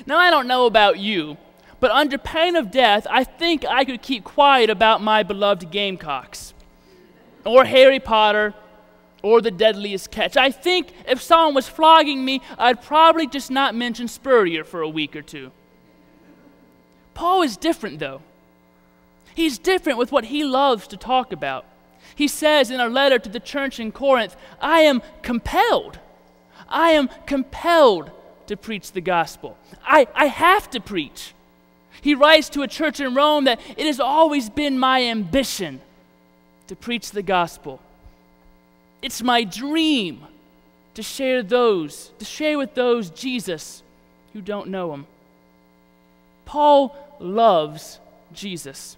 Now, I don't know about you, but under pain of death, I think I could keep quiet about my beloved Gamecocks, or Harry Potter, or The Deadliest Catch. I think if someone was flogging me, I'd probably just not mention Spurrier for a week or two. Paul is different, though. He's different with what he loves to talk about. He says in a letter to the church in Corinth, I am compelled to preach the gospel. I have to preach. He writes to a church in Rome that it has always been my ambition to preach the gospel. It's my dream to share with those Jesus who don't know him. Paul loves Jesus.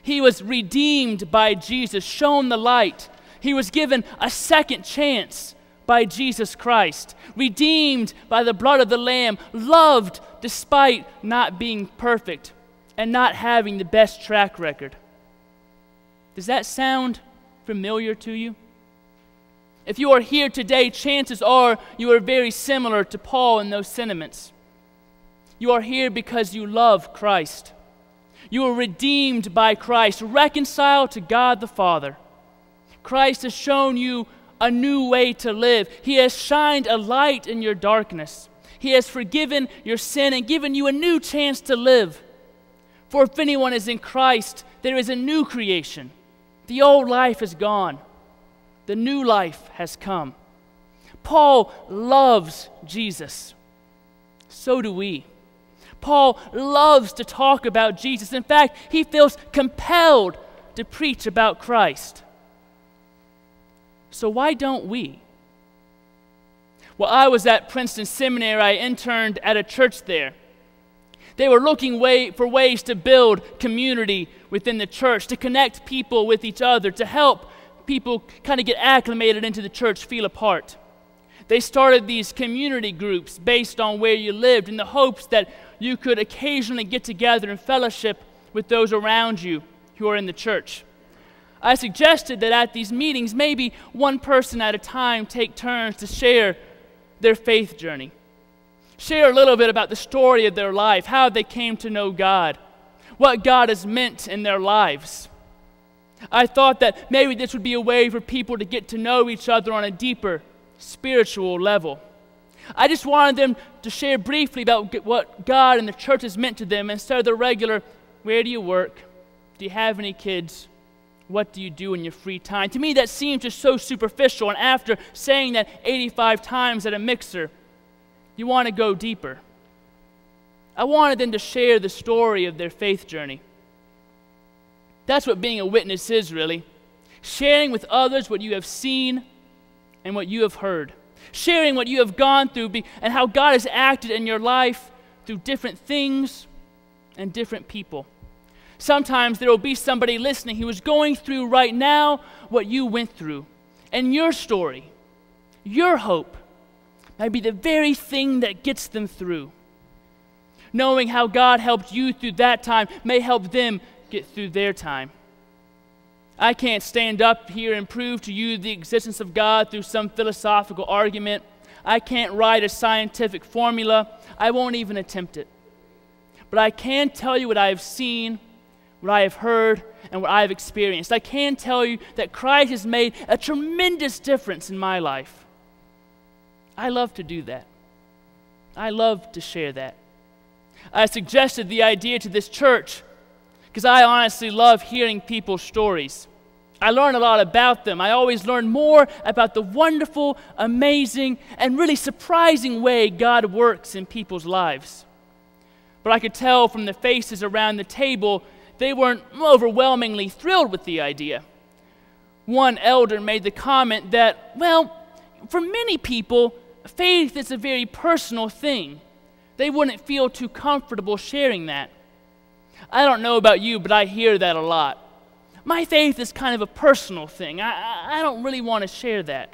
He was redeemed by Jesus, shown the light. He was given a second chance by Jesus Christ, redeemed by the blood of the Lamb, loved despite not being perfect and not having the best track record. Does that sound familiar to you? If you are here today, chances are you are very similar to Paul in those sentiments. You are here because you love Christ. You are redeemed by Christ, reconciled to God the Father. Christ has shown you a new way to live. He has shined a light in your darkness. He has forgiven your sin and given you a new chance to live. For if anyone is in Christ, there is a new creation. The old life is gone. The new life has come. Paul loves Jesus. So do we. Paul loves to talk about Jesus. In fact, he feels compelled to preach about Christ. So why don't we? Well, I was at Princeton Seminary. I interned at a church there. They were looking for ways to build community within the church, to connect people with each other, to help people kind of get acclimated into the church, feel a part. They started these community groups based on where you lived in the hopes that you could occasionally get together and fellowship with those around you who are in the church. I suggested that at these meetings, maybe one person at a time take turns to share their faith journey. Share a little bit about the story of their life, how they came to know God, what God has meant in their lives. I thought that maybe this would be a way for people to get to know each other on a deeper spiritual level. I just wanted them to share briefly about what God and the church has meant to them instead of the regular, where do you work? Do you have any kids? What do you do in your free time? To me, that seems just so superficial, and after saying that 85 times at a mixer, you want to go deeper. I wanted them to share the story of their faith journey. That's what being a witness is, really. Sharing with others what you have seen and what you have heard. Sharing what you have gone through and how God has acted in your life through different things and different people. Sometimes there will be somebody listening who is going through right now what you went through. And your story, your hope, might be the very thing that gets them through. Knowing how God helped you through that time may help them get through their time. I can't stand up here and prove to you the existence of God through some philosophical argument. I can't write a scientific formula. I won't even attempt it. But I can tell you what I have seen, what I have heard, and what I have experienced. I can tell you that Christ has made a tremendous difference in my life. I love to do that. I love to share that. I suggested the idea to this church because I honestly love hearing people's stories. I learn a lot about them. I always learn more about the wonderful, amazing, and really surprising way God works in people's lives. But I could tell from the faces around the table, they weren't overwhelmingly thrilled with the idea. One elder made the comment that, well, for many people, faith is a very personal thing. They wouldn't feel too comfortable sharing that. I don't know about you, but I hear that a lot. My faith is kind of a personal thing. I don't really want to share that.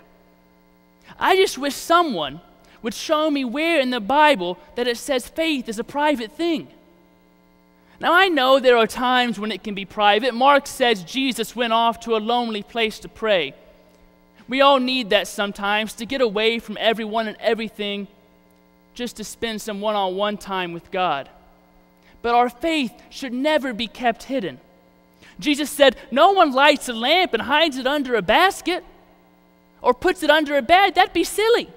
I just wish someone would show me where in the Bible that it says faith is a private thing. Now, I know there are times when it can be private. Mark says Jesus went off to a lonely place to pray. We all need that sometimes, to get away from everyone and everything just to spend some one-on-one time with God. But our faith should never be kept hidden. Jesus said, no one lights a lamp and hides it under a basket or puts it under a bed. That'd be silly.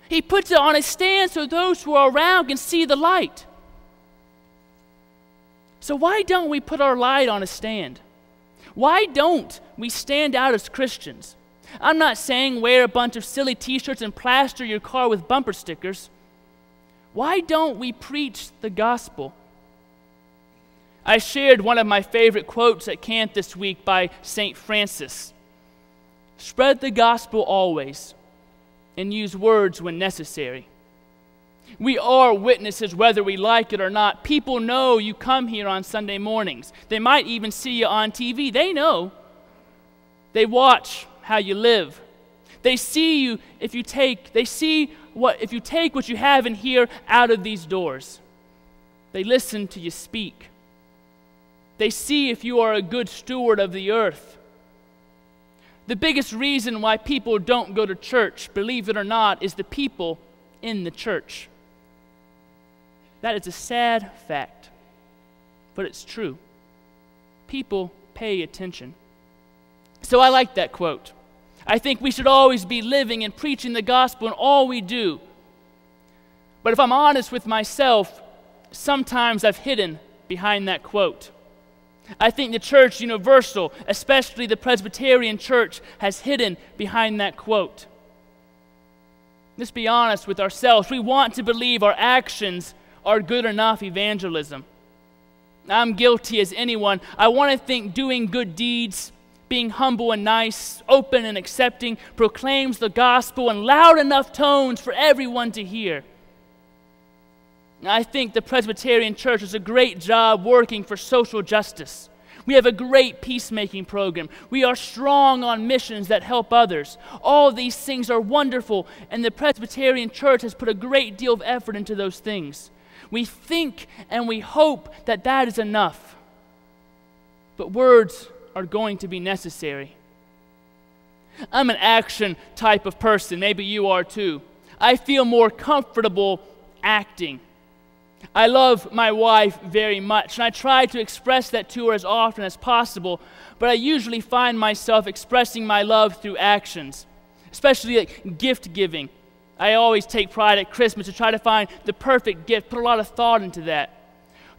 He puts it on a stand so those who are around can see the light. So why don't we put our light on a stand? Why don't we stand out as Christians? I'm not saying wear a bunch of silly t-shirts and plaster your car with bumper stickers. Why don't we preach the gospel? I shared one of my favorite quotes at camp this week by St. Francis. Spread the gospel always, and use words when necessary. We are witnesses whether we like it or not. People know you come here on Sunday mornings. They might even see you on TV. They know. They watch how you live. They see you if you take what you have in here out of these doors. They listen to you speak. They see if you are a good steward of the earth. The biggest reason why people don't go to church, believe it or not, is the people in the church. That is a sad fact, but it's true. People pay attention. So I like that quote. I think we should always be living and preaching the gospel in all we do. But if I'm honest with myself, sometimes I've hidden behind that quote. I think the church universal, especially the Presbyterian church, has hidden behind that quote. Let's be honest with ourselves. We want to believe our actions are good enough evangelism. I'm guilty as anyone. I want to think doing good deeds, being humble and nice, open and accepting, proclaims the gospel in loud enough tones for everyone to hear. I think the Presbyterian Church does a great job working for social justice. We have a great peacemaking program. We are strong on missions that help others. All these things are wonderful, and the Presbyterian Church has put a great deal of effort into those things. We think and we hope that that is enough. But words are going to be necessary. I'm an action type of person. Maybe you are too. I feel more comfortable acting. I love my wife very much, and I try to express that to her as often as possible, but I usually find myself expressing my love through actions, especially like gift giving. I always take pride at Christmas to try to find the perfect gift, put a lot of thought into that.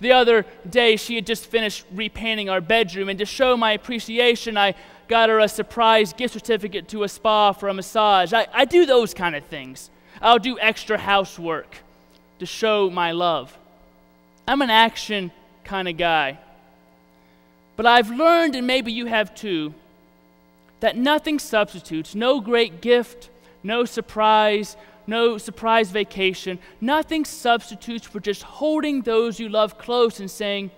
The other day, she had just finished repainting our bedroom, and to show my appreciation, I got her a surprise gift certificate to a spa for a massage. I do those kind of things. I'll do extra housework to show my love. I'm an action kind of guy. But I've learned, and maybe you have too, that nothing substitutes, no great gift, no surprise vacation, nothing substitutes for just holding those you love close and saying,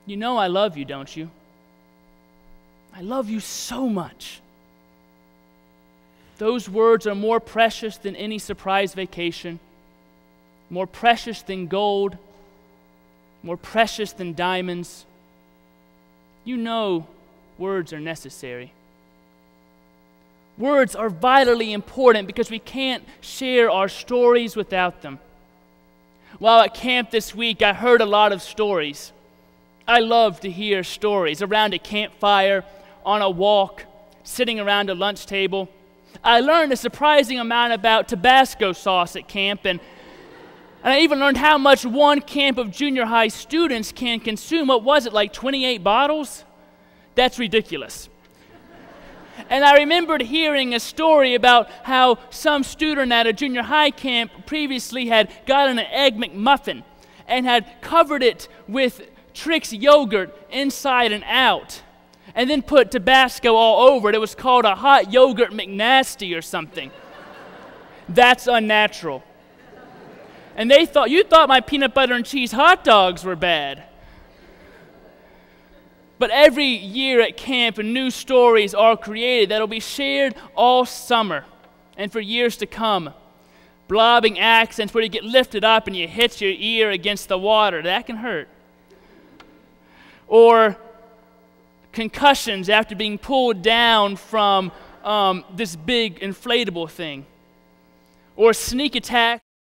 you know I love you, don't you? I love you so much. Those words are more precious than any surprise vacation, more precious than gold, more precious than diamonds. You know words are necessary. Words are vitally important because we can't share our stories without them. While at camp this week, I heard a lot of stories. I love to hear stories around a campfire, on a walk, sitting around a lunch table. I learned a surprising amount about Tabasco sauce at camp, and I even learned how much one camp of junior high students can consume. What was it, like 28 bottles? That's ridiculous. And I remembered hearing a story about how some student at a junior high camp previously had gotten an Egg McMuffin and had covered it with Trix yogurt inside and out, and then put Tabasco all over it. It was called a hot yogurt McNasty or something. That's unnatural. And you thought my peanut butter and cheese hot dogs were bad. But every year at camp, new stories are created that will be shared all summer and for years to come. Blobbing accidents where you get lifted up and you hit your ear against the water. That can hurt. Or concussions after being pulled down from this big inflatable thing. Or sneak attack